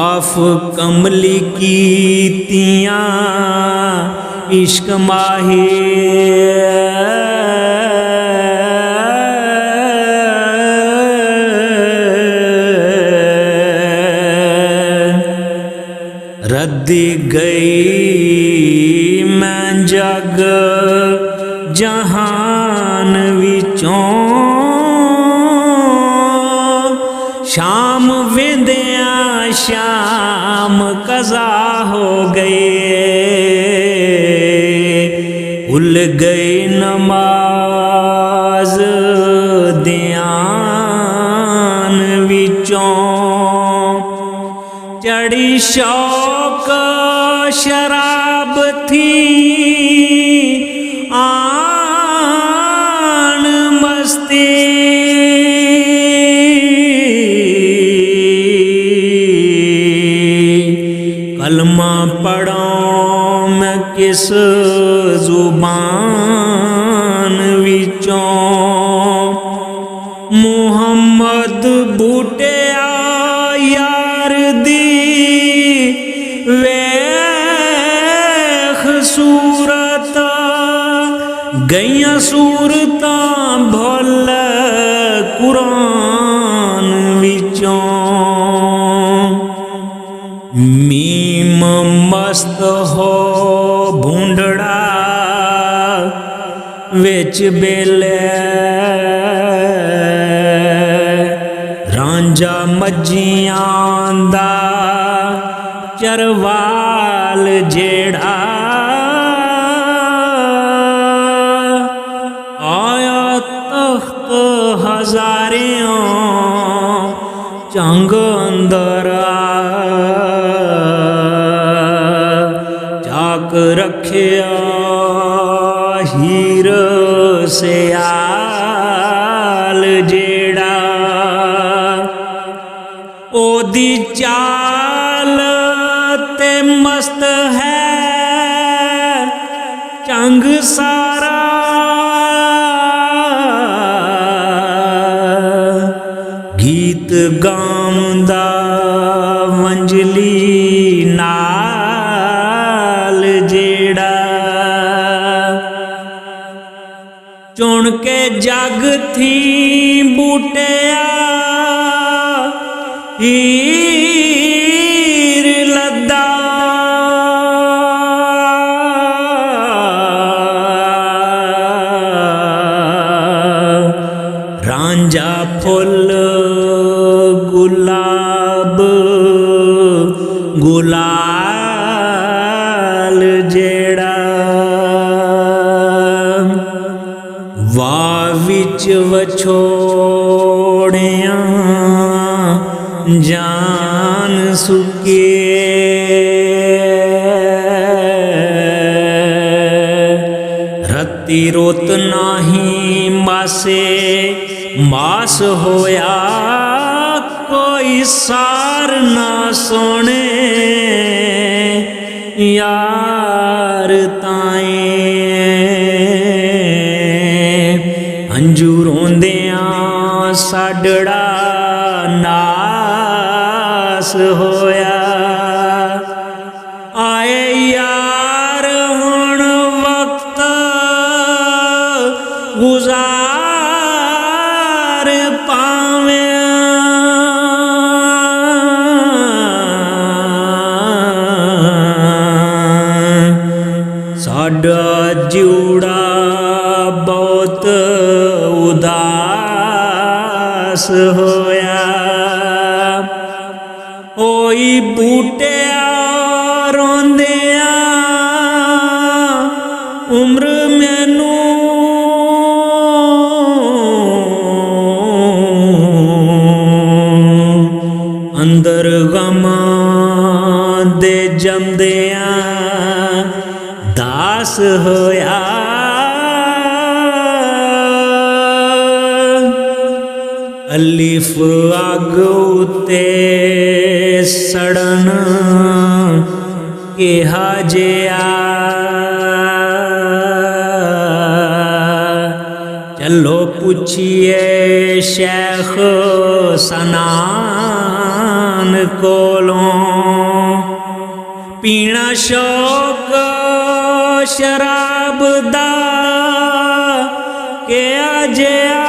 Of ਕਮਲੀ ਕੀਤੀਆਂ ਇਸ਼ਕ ਮਾਹੀ ਰੱਦੀ ਗਈ ਮੈਂ ਜਗ ਜਹਾਨ ਵਿੱਚੋਂ ਸ਼ਾਮ ਵੇਂਦਿਆਂ ਸ਼ਾਮ ਕਜ਼ਾ ਹੋ ਗਈ ਭੁੱਲ ਗਈ ਨਮਾਜ਼ ਧਿਆਨ ਵਿੱਚੋਂ ਚੜੀ ਸ਼ੌਕ ਸ਼ਰਾਬ ਥੀ ਆਣ ਮਸਤੀ कलमा पढ़ां मैं किस जुबान विचों मुहम्मद बूटिया यार दी वेख सूरत गईयां सूरतां भुल कुरान विचों मीम मस्त हो भूंडड़ा विच बेले रांझा मज्जियां दा चरवाल जेड़ा आया तख्त हजारियों चंग अंदर चाक रखिया हीर सियाल जेड़ा ओदी चाल ते मस्त है चंग सारा गीत गांदा वंजली नाल जेड़ा चुन के जग थी बूटिया हीर लद्दा रांझा फुल गुलाब गुलाल जेड़ा वाह विच वछोड़िया जान सुके रत्ती रोत नाही मासे मास होया कोई सार ना सोने यार ताए अंजू रोंदियां साडड़ा नास होया आए यार हुण वक्त गुजार पावे साडा जिउड़ा बहुत उदास होया ओई बूटिया रोंदिया उम्र मैनू अंदर गमां दे जमदिया दास होया अलिफ अग उते सड़न केहा जिया चलो पूछिए शेख सना ਸੁਲਤਾਨ ਕੋਲੋਂ ਪੀਣਾ ਸ਼ੌਕ ਸ਼ਰਾਬ ਦਾ ਕਿਹਾ ਜਿਆ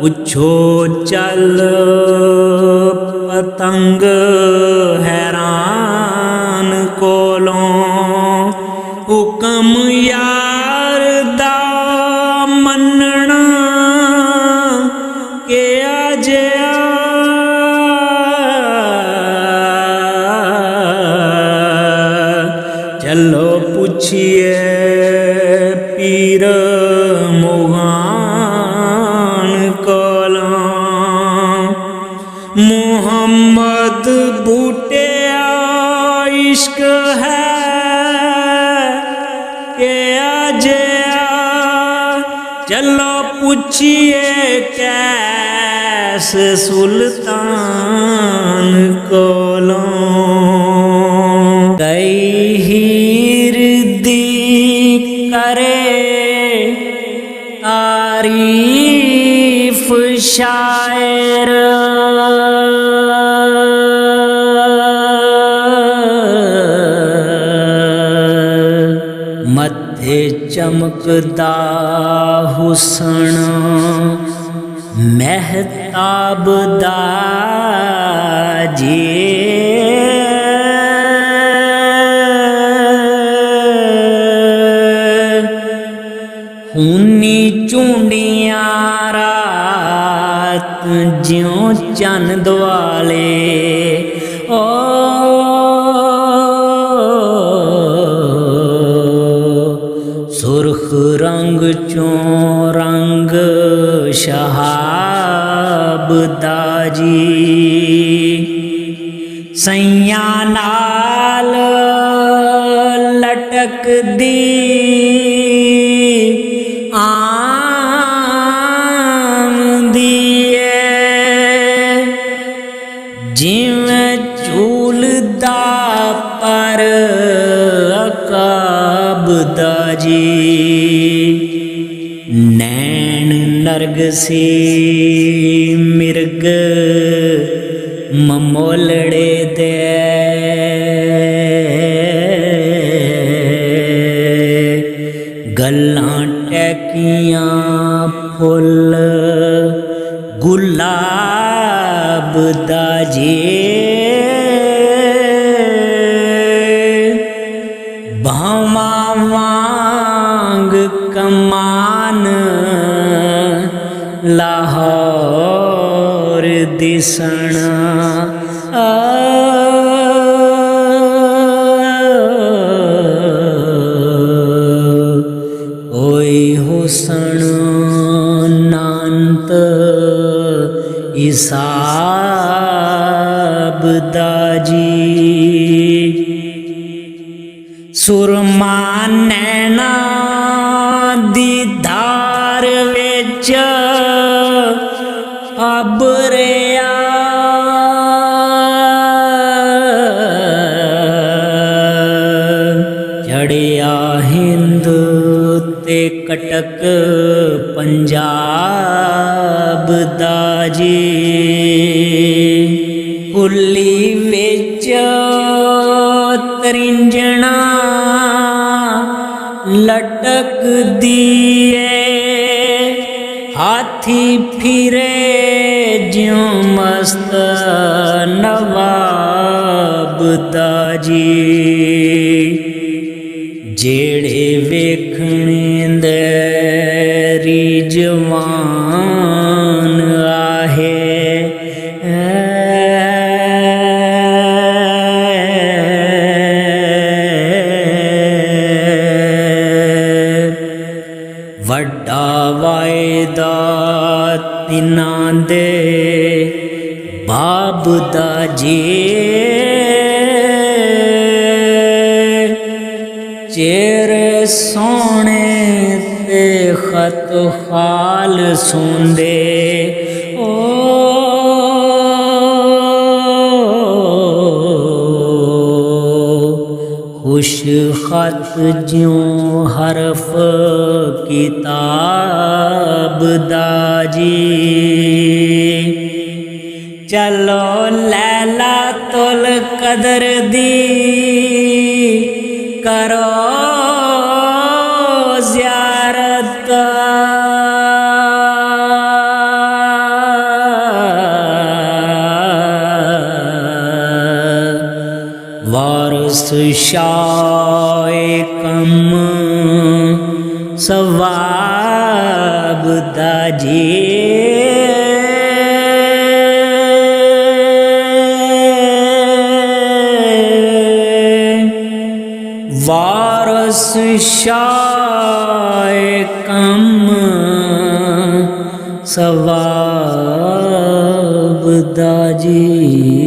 ਪੁੱਛੋ ਚੱਲ ਪਤੰਗ ਹੈਰਾਨ ਕੋਲੋਂ ਹੁਕਮ ਯਾਰ ਦਾ ਮੰਨਣਾ ਕਿਹਾ ਜਿਆ ਚਲੋ ਪੁੱਛੀਏ ਪੀਰ ਮੁਗਾਨ ਕੋਲੋਂ ਮੁਹੰਮਦ ਬੂਟਿਆ ਇਸ਼ਕ ਹੈ ਕਿਹਾ ਜਿਆ ਚਲੋ ਪੁੱਛੀਏ ਕੈਸ ਸੁਲਤਾਨ ਕੋਲੋਂ ਕਈ ਹੀਰ ਦੀ ਕਰੇ ਤਾਰੀਫ ਸ਼ਾਇਰ ਮੱਥੇ ਚਮਕਦਾ ਹੁਸਨ ਮਹਿਤਾਬ ਦਾ ਜੀ ਹੁਨੀ ਝੁੰਡੀਆਂ ਰਾਤ ਜਿਉਂ ਚੰਨ ਦੁਆਲੇ ਓ ਸੁਰਖ ਰੰਗ ਚੋਂ ਰੰਗ ਸ਼ਹਾਬ ਦਾ ਜੀ ਸਈਆਂ ਨਾਲ ਲਟਕਦੀ ਆਮਦੀ ਏ ਜਿਵੇਂ ਝੂਲਦਾ ਪਰ ਅਕਾਬ ਦਾ ਜੀ ਨੈਣ ਨਰਗਸੀ ਮਿਰਗ ਮਮੋਲੜੇ ਦੇ ਗੱਲਾਂ ਟੈਕੀਆਂ ਫੁੱਲ ਗੁਲਾਬ ਦਾ ਜੀ ਭਾਵਾਂ ਵਾਂਗ ਕਮਾਨ ਲਾਹੌਰ ਦਿਸਣਾ ਓਏ ਹੁਸਨ ਨਾਨਤ ਇਸਾਬ ਦਾ ਜੀ ਸੁਰਮਾ ਨੈਣਾ ਦੀ ਧਾਰ ਵਿੱਚ ਅਬਰਿਆ ਚੜਿਆ ਹਿੰਦ ਤੇ ਕਟਕ ਪੰਜਾਬ ਦਾ ਜੀ ਕੁੱਲੀ ਵਿੱਚ ਤਰਿੰਜਣਾ ਲਟਕਦੀ ਏ ਹਾਥੀ ਫਿਰੇ ਜਿਉਂ ਮਸਤ ਨਵਾਬ ਦਾ ਜੀ ਜਿਹੜੇ ਵੇਖਣੇ ਦੇ ਰਿਜਵਾਨ ਆਹੇ ਵੱਡਾ ਵਾਇਦਾ ਤਿਨਾਂ ਦੇ ਬਾਬ ਦਾ ਜੀ ਚਿਹਰੇ ਸੋਹਣੇ ਤੇ ਖਤ ਹਾਲ ਸੁਣਦੇ ਓ ਖੁਸ਼ ਖਤ ਜਿਉਂ ਹਰਫ ਕਿਤਾਬ ਦਾ ਜੀ चलो लैला तुल कदर दी करो ज़ियारत। वारस शाए कम सवाब दाजी वारस शाए कम सवाब दाजी।